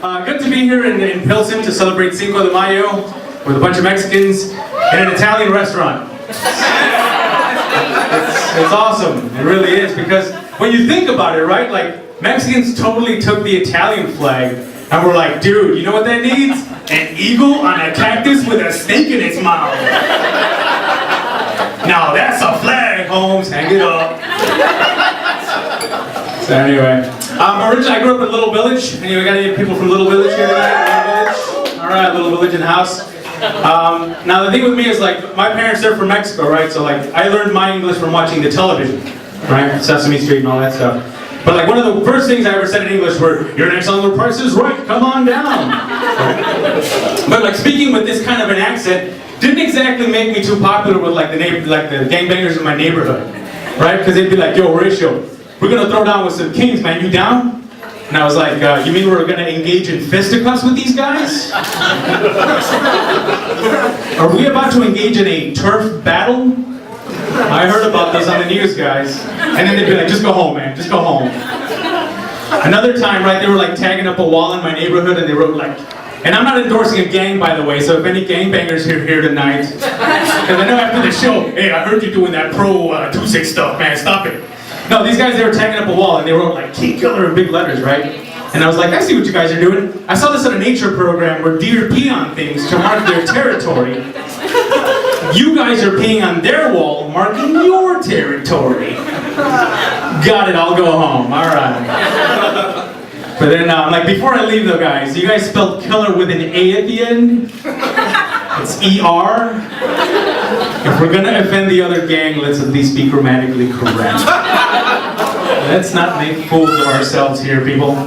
Good to be here in Pilsen to celebrate Cinco De Mayo with a bunch of Mexicans in an Italian restaurant. It's awesome, it really is, because when you think about it, right, like Mexicans totally took the Italian flag and were like, dude, you know what that needs? An eagle on a cactus with a snake in its mouth. Now that's a flag, Holmes, hang it up. So anyway, originally I grew up in Little Village. Anyway, got any people from Little Village here tonight? Little Village? All right, Little Village in the house. Now the thing with me is, like, my parents are from Mexico, right? So like I learned my English from watching the television, right? Sesame Street and all that stuff. But like one of the first things I ever said in English were, "Your next on the Price is Right, come on down." But like speaking with this kind of an accent didn't exactly make me too popular with like the gangbangers in my neighborhood, right? Because they'd be like, "Yo, Horacio, we're gonna throw down with some kings, man. You down?" And I was like, "You mean we're gonna engage in fisticuffs with these guys? Are we about to engage in a turf battle? I heard about this on the news, guys." And then they'd be like, "Just go home, man. Just go home." Another time, right, they were like tagging up a wall in my neighborhood, and they wrote like, and I'm not endorsing a gang, by the way, so if any gangbangers are here tonight, because I know after the show, "Hey, I heard you doing that pro 2-6 stuff, man. Stop it." No, these guys, they were tagging up a wall, and they wrote like "King Killer" in big letters, right? And I was like, I see what you guys are doing. I saw this on a nature program where deer pee on things to mark their territory. You guys are peeing on their wall, marking your territory. Got it, I'll go home, all right. But then, like, before I leave though, guys, you guys spelled killer with an A at the end? It's E-R? If we're gonna offend the other gang, let's at least be grammatically correct. Let's not make fools of ourselves here, people.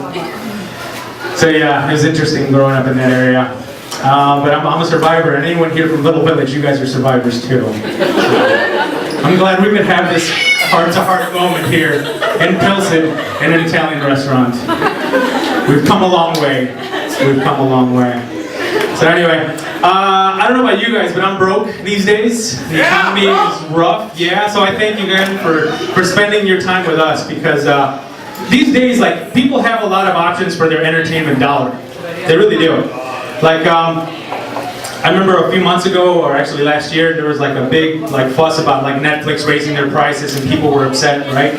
So yeah, it was interesting growing up in that area. But I'm a survivor, and anyone here from Little Village, you guys are survivors too. So, I'm glad we could have this heart-to-heart moment here in Pilsen in an Italian restaurant. We've come a long way. We've come a long way. So anyway, I don't know about you guys, but I'm broke these days. The economy is rough, yeah. So I thank you guys for spending your time with us, because these days, like, people have a lot of options for their entertainment dollar. They really do. Like, I remember a few months ago, or actually last year, there was like a big fuss about like Netflix raising their prices, and people were upset, right?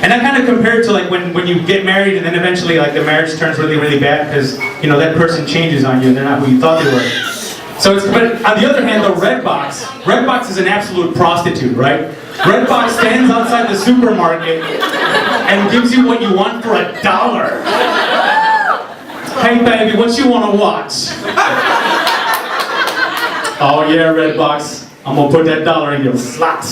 And I kind of compared to like when you get married and then eventually like the marriage turns really, really bad because, you know, that person changes on you and they're not who you thought they were. So it's, but on the other hand, the Redbox is an absolute prostitute, right? Redbox stands outside the supermarket and gives you what you want for $1. Hey baby, what you want to watch? Oh yeah, Redbox, I'm gonna put that $1 in your slot.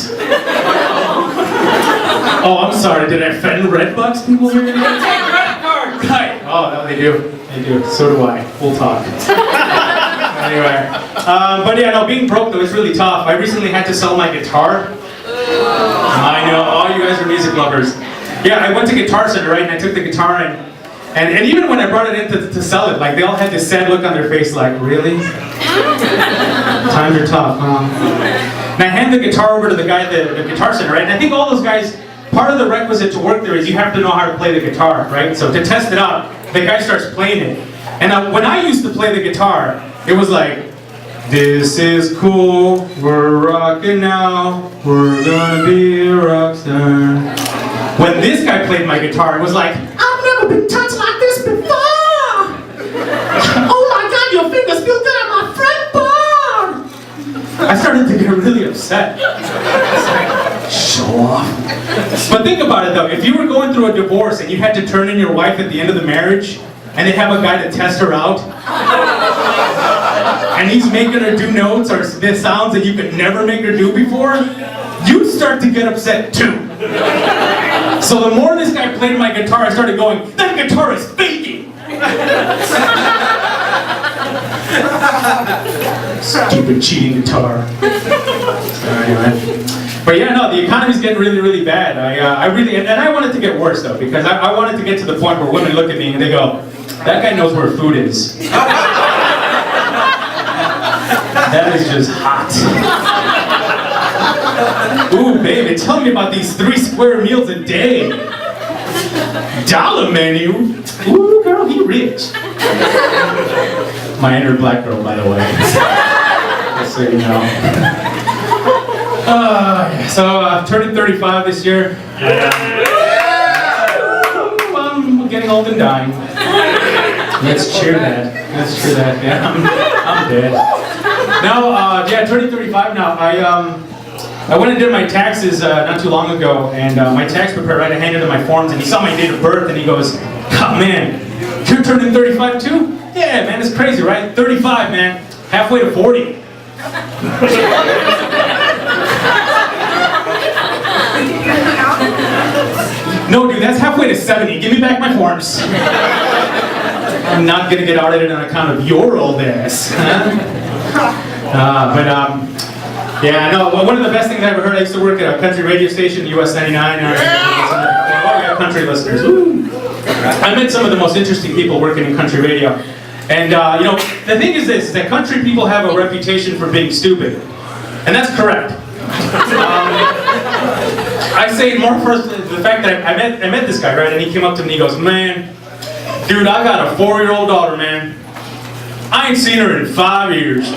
Oh, I'm sorry, did I offend Redbox people here today? Right. Oh, no, they do. They do. So do I. We'll talk. Anyway. But yeah, no, being broke though is really tough. I recently had to sell my guitar. I know, all you guys are music lovers. Yeah, I went to Guitar Center, right, and I took the guitar and even when I brought it in to sell it, like, they all had this sad look on their face, like, really? Times are tough, huh? And I hand the guitar over to the guy at the Guitar Center, right? And I think all those guys, part of the requisite to work there is you have to know how to play the guitar, right? So to test it out, the guy starts playing it. And when I used to play the guitar, it was like, this is cool, we're rocking now, we're gonna be a rock star. When this guy played my guitar, it was like, I've never been touched like this before! Oh my God, your fingers feel good on my fretboard! I started to get really upset. Show off. But think about it though, if you were going through a divorce and you had to turn in your wife at the end of the marriage, and they have a guy to test her out, and he's making her do notes or the sounds that you could never make her do before, you'd start to get upset too. So the more this guy played my guitar, I started going, that guitar is faking! Stupid cheating guitar. Anyway. But yeah, no, the economy's getting really, really bad. I really, and I want it to get worse though, because I want it to get to the point where women look at me and they go, that guy knows where food is. That is just hot. Ooh, baby, tell me about these 3 square meals a day. $1 menu. Ooh, girl, he too rich. My inner black girl, by the way. Just so you know. Turning 35 this year. I'm getting old and dying. Let's cheer that. Let's cheer that. Yeah, I'm dead. Now, turning 35 now. I went and did my taxes not too long ago, and my tax preparer, I handed him my forms, and he saw my date of birth, and he goes, "Oh man, you're turning 35 too? Yeah, man, it's crazy, right? 35, man, halfway to 40." No, dude, that's halfway to 70. Give me back my forms. I'm not gonna get audited on account of your old ass. One of the best things I ever heard, I used to work at a country radio station, US 99. Oh, we got country listeners. Woo. I met some of the most interesting people working in country radio. And, the thing is this, that country people have a reputation for being stupid. And that's correct. I say more first, the fact that I met this guy, right, and he came up to me and he goes, "Man, dude, I got a 4-year-old daughter, man. I ain't seen her in 5 years."